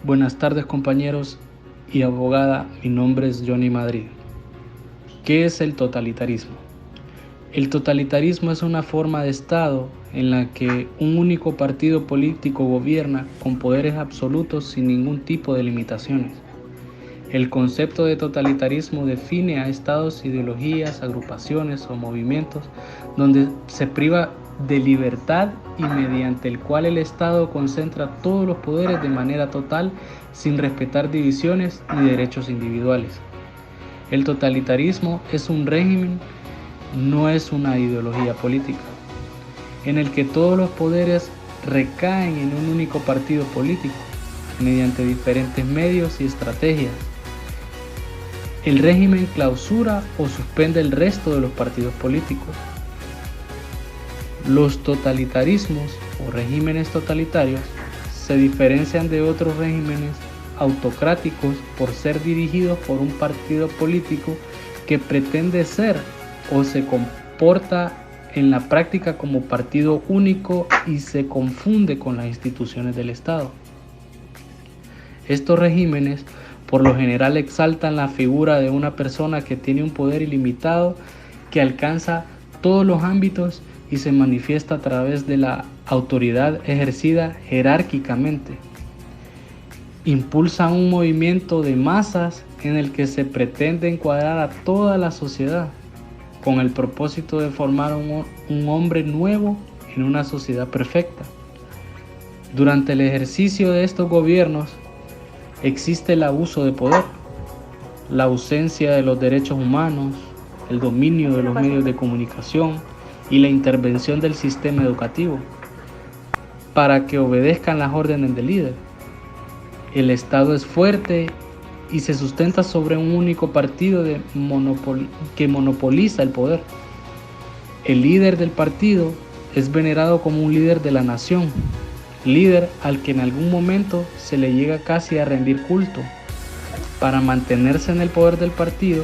Buenas tardes compañeros y abogada, mi nombre es Johnny Madrid. ¿Qué es el totalitarismo? El totalitarismo es una forma de Estado en la que un único partido político gobierna con poderes absolutos sin ningún tipo de limitaciones. El concepto de totalitarismo define a estados, ideologías, agrupaciones o movimientos donde se priva de libertad y mediante el cual el Estado concentra todos los poderes de manera total sin respetar divisiones ni derechos individuales. El totalitarismo es un régimen, no es una ideología política, en el que todos los poderes recaen en un único partido político mediante diferentes medios y estrategias. El régimen clausura o suspende el resto de los partidos políticos. Los totalitarismos o regímenes totalitarios se diferencian de otros regímenes autocráticos por ser dirigidos por un partido político que pretende ser o se comporta en la práctica como partido único y se confunde con las instituciones del Estado. Estos regímenes por lo general exaltan la figura de una persona que tiene un poder ilimitado que alcanza todos los ámbitos y se manifiesta a través de la autoridad ejercida jerárquicamente. Impulsan un movimiento de masas en el que se pretende encuadrar a toda la sociedad con el propósito de formar un hombre nuevo en una sociedad perfecta. Durante el ejercicio de estos gobiernos existe el abuso de poder, la ausencia de los derechos humanos, el dominio de los medios de comunicación y la intervención del sistema educativo para que obedezcan las órdenes del líder. El Estado es fuerte y se sustenta sobre un único partido que monopoliza el poder. El líder del partido es venerado como un líder de la nación, líder al que en algún momento se le llega casi a rendir culto. Para mantenerse en el poder del partido,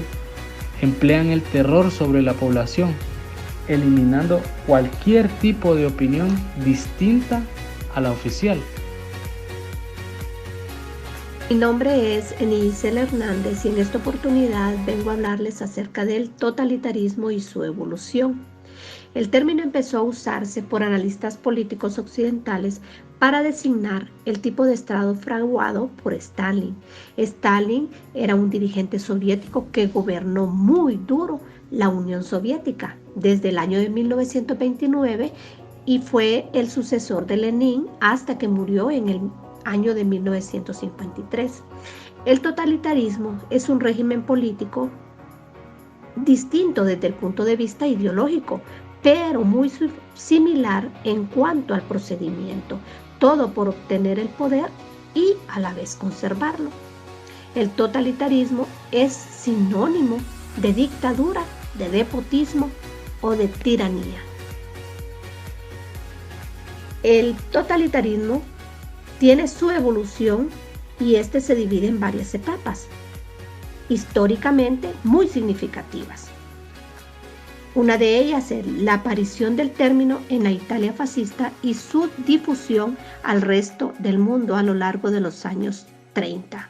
emplean el terror sobre la población, eliminando cualquier tipo de opinión distinta a la oficial. Mi nombre es Enisel Hernández y en esta oportunidad vengo a hablarles acerca del totalitarismo y su evolución. El término empezó a usarse por analistas políticos occidentales para designar el tipo de Estado fraguado por Stalin. Stalin era un dirigente soviético que gobernó muy duro la Unión Soviética desde el año de 1929 y fue el sucesor de Lenin hasta que murió en el año de 1953. El totalitarismo es un régimen político distinto desde el punto de vista ideológico, pero muy similar en cuanto al procedimiento, todo por obtener el poder y a la vez conservarlo. El totalitarismo es sinónimo de dictadura, de despotismo o de tiranía. El totalitarismo tiene su evolución y este se divide en varias etapas, históricamente muy significativas. Una de ellas es la aparición del término en la Italia fascista y su difusión al resto del mundo a lo largo de los años 30.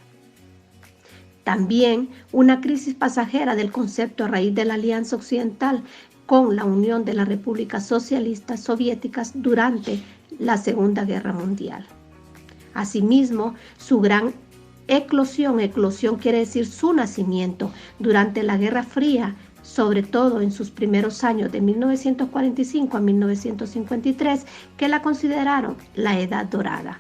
También una crisis pasajera del concepto a raíz de la Alianza Occidental con la Unión de las Repúblicas Socialistas Soviéticas durante la Segunda Guerra Mundial. Asimismo, su gran eclosión quiere decir su nacimiento durante la Guerra Fría, sobre todo en sus primeros años de 1945 a 1953, que la consideraron la Edad Dorada.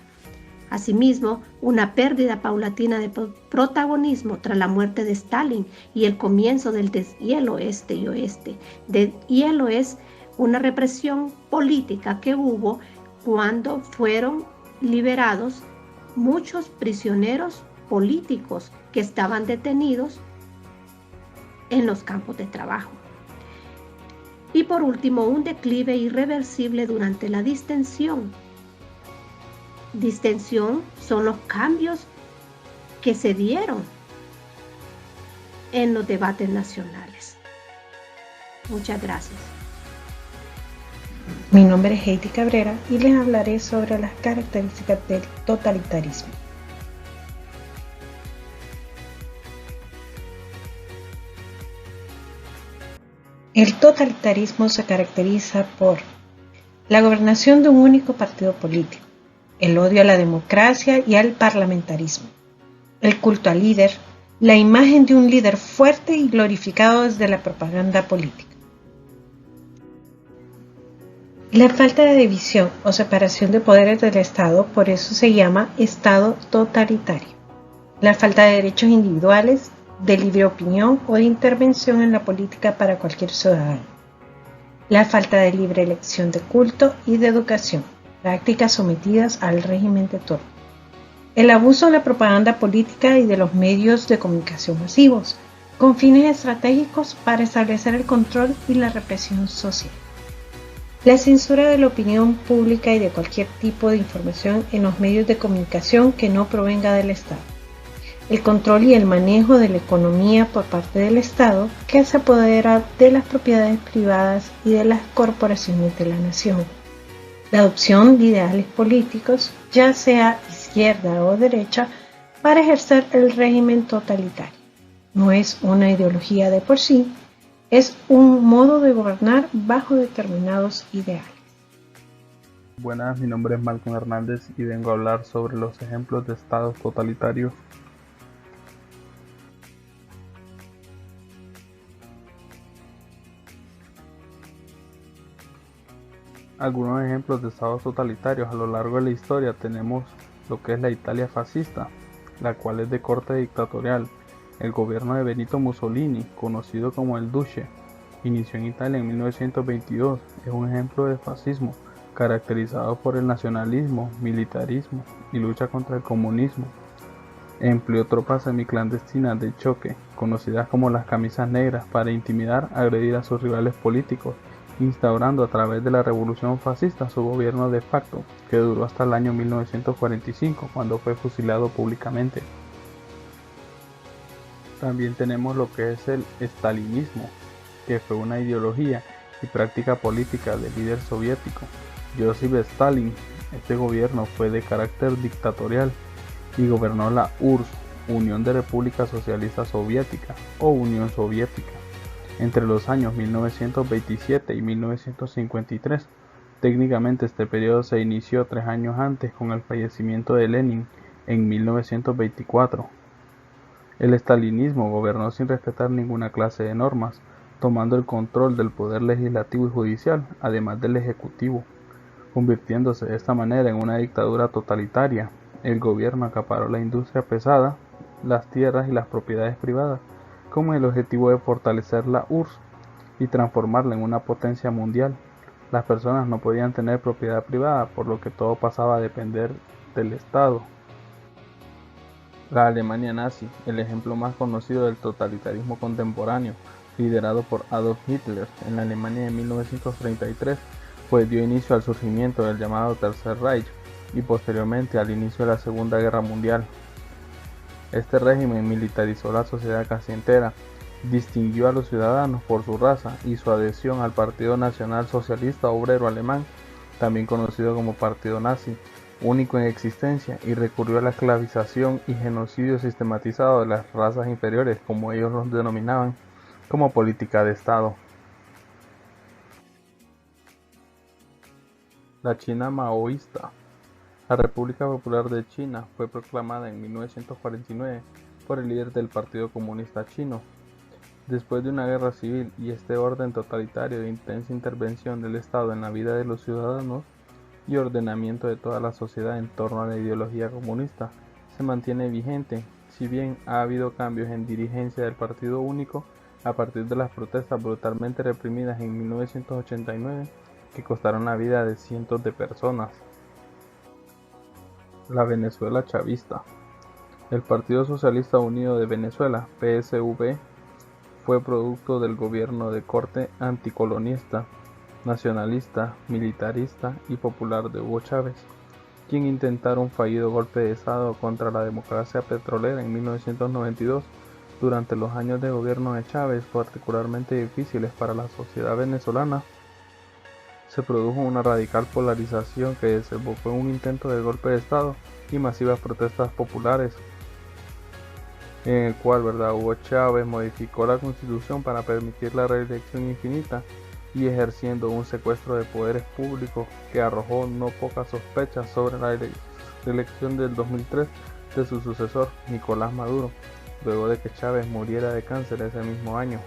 Asimismo, una pérdida paulatina de protagonismo tras la muerte de Stalin y el comienzo del deshielo este y oeste. Deshielo es una represión política que hubo cuando fueron liberados muchos prisioneros políticos que estaban detenidos en los campos de trabajo. Y por último, un declive irreversible durante la distensión. Distensión son los cambios que se dieron en los debates nacionales. Muchas gracias. Mi nombre es Heidi Cabrera y les hablaré sobre las características del totalitarismo. El totalitarismo se caracteriza por la gobernación de un único partido político, el odio a la democracia y al parlamentarismo, el culto al líder, la imagen de un líder fuerte y glorificado desde la propaganda política. La falta de división o separación de poderes del Estado, por eso se llama Estado totalitario. La falta de derechos individuales, de libre opinión o de intervención en la política para cualquier ciudadano. La falta de libre elección de culto y de educación, prácticas sometidas al régimen de turno. El abuso de la propaganda política y de los medios de comunicación masivos, con fines estratégicos para establecer el control y la represión social. La censura de la opinión pública y de cualquier tipo de información en los medios de comunicación que no provenga del Estado. El control y el manejo de la economía por parte del Estado que se apodera de las propiedades privadas y de las corporaciones de la nación. La adopción de ideales políticos, ya sea izquierda o derecha, para ejercer el régimen totalitario. No es una ideología de por sí, es un modo de gobernar bajo determinados ideales. Buenas, mi nombre es Malcolm Hernández y vengo a hablar sobre los ejemplos de estados totalitarios. Algunos ejemplos de estados totalitarios a lo largo de la historia tenemos lo que es la Italia fascista, la cual es de corte dictatorial. El gobierno de Benito Mussolini, conocido como el Duce, inició en Italia en 1922. Es un ejemplo de fascismo, caracterizado por el nacionalismo, militarismo y lucha contra el comunismo. Empleó tropas semiclandestinas de choque, conocidas como las camisas negras, para intimidar, agredir a sus rivales políticos, instaurando a través de la revolución fascista su gobierno de facto, que duró hasta el año 1945, cuando fue fusilado públicamente. También tenemos lo que es el estalinismo, que fue una ideología y práctica política del líder soviético, Joseph Stalin. Este gobierno fue de carácter dictatorial y gobernó la URSS, Unión de Repúblicas Socialistas Soviéticas o Unión Soviética, entre los años 1927 y 1953. Técnicamente este periodo se inició 3 años antes con el fallecimiento de Lenin en 1924. El estalinismo gobernó sin respetar ninguna clase de normas, tomando el control del poder legislativo y judicial, además del ejecutivo, convirtiéndose de esta manera en una dictadura totalitaria. El gobierno acaparó la industria pesada, las tierras y las propiedades privadas, con el objetivo de fortalecer la URSS y transformarla en una potencia mundial. Las personas no podían tener propiedad privada, por lo que todo pasaba a depender del Estado. La Alemania nazi, el ejemplo más conocido del totalitarismo contemporáneo, liderado por Adolf Hitler en la Alemania de 1933, pues dio inicio al surgimiento del llamado Tercer Reich y posteriormente al inicio de la Segunda Guerra Mundial. Este régimen militarizó la sociedad casi entera, distinguió a los ciudadanos por su raza y su adhesión al Partido Nacional Socialista Obrero Alemán, también conocido como Partido Nazi, único en existencia, y recurrió a la esclavización y genocidio sistematizado de las razas inferiores, como ellos los denominaban, como política de Estado. La China maoísta. La República Popular de China fue proclamada en 1949 por el líder del Partido Comunista Chino. Después de una guerra civil y este orden totalitario de intensa intervención del Estado en la vida de los ciudadanos y ordenamiento de toda la sociedad en torno a la ideología comunista, se mantiene vigente, si bien ha habido cambios en dirigencia del Partido Único a partir de las protestas brutalmente reprimidas en 1989 que costaron la vida de cientos de personas. La Venezuela chavista. El Partido Socialista Unido de Venezuela, PSV, fue producto del gobierno de corte anticolonialista, nacionalista, militarista y popular de Hugo Chávez, quien intentaron un fallido golpe de Estado contra la democracia petrolera en 1992. Durante los años de gobierno de Chávez, particularmente difíciles para la sociedad venezolana, se produjo una radical polarización que desembocó en un intento de golpe de Estado y masivas protestas populares. en el cual, Hugo Chávez modificó la constitución para permitir la reelección infinita y ejerciendo un secuestro de poderes públicos que arrojó no pocas sospechas sobre la elección del 2003 de su sucesor, Nicolás Maduro, luego de que Chávez muriera de cáncer ese mismo año.